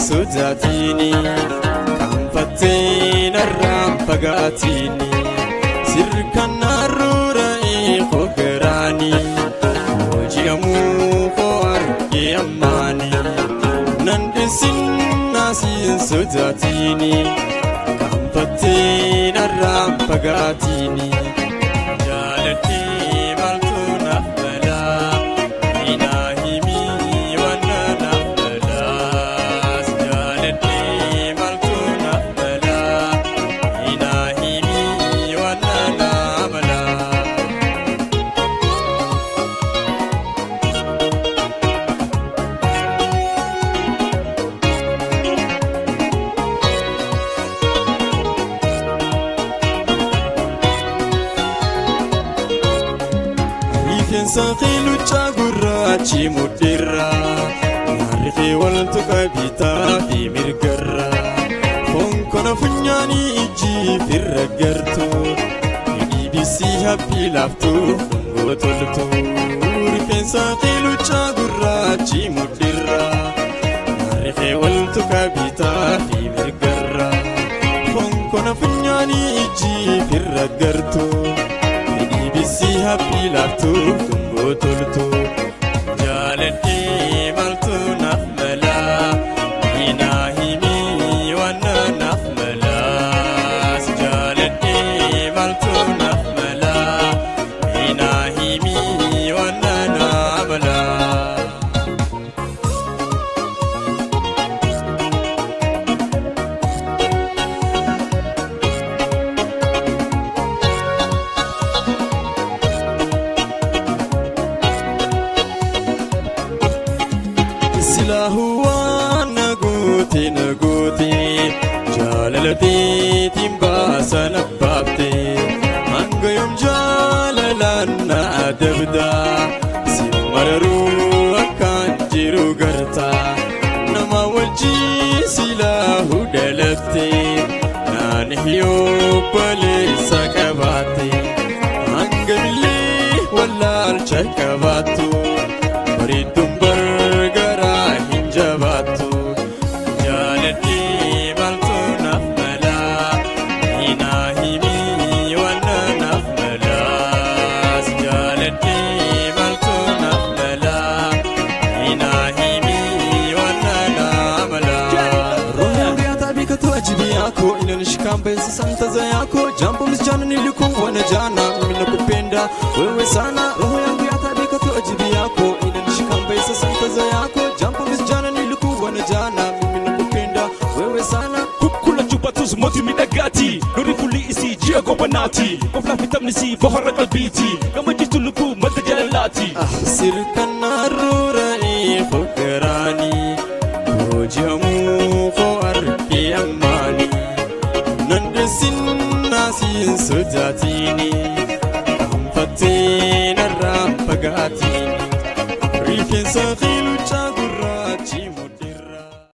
Sojatini kamfatena rampagatini sirkana rurai fogerani ojiamu foarke amani nandesin nasin sojatini kamfatena rampagatini jalati baltuna bala inahimi wanana Saqilu chagurra chimudira Narikhi waltu kabita fi mirgarra Fonkona funyani iji firragartu Ibisi happy laftu ngotoltu Rikhi saqilu chagurra chimudira Narikhi waltu kabita fi mirgarra Fonkona funyani iji firragartu Ibisi happy laftu ngotoltu jalati maltu nafmala inahimi wana nafmala jalati maltu nafmala inahimi wana nafmala huwa naguti jalalati timba sanabate angayum jalalanna adabda simararu akan jiru garta nama walji silahu dalafte nanhiyo bale sakabate angabili wallal chakabatu maridum bargara hinjabatu jalati baltu nafmala inahimi wana nafmala jalati baltu nafmala inahimi wana nafmala rohuriyata bikatu ajibiyako inanishikamba santa zayako jambo msijana nilikum wana jana mimi nakupenda wewe sana roho yangu yatabikatu ajibiyako inanishikamba santa zayako jambo msijana nilikum wana jana mimi nakupenda wewe sana kukula chupa tuzmoti midagati nurifuli isi jiago banati kofla fitamnisi bohara kalbiti kama jituluku matajalalati sirkana rurai fukrani jamu foarke amani nandesin nasin sojatini kamfatena rampagatini rifin sakhi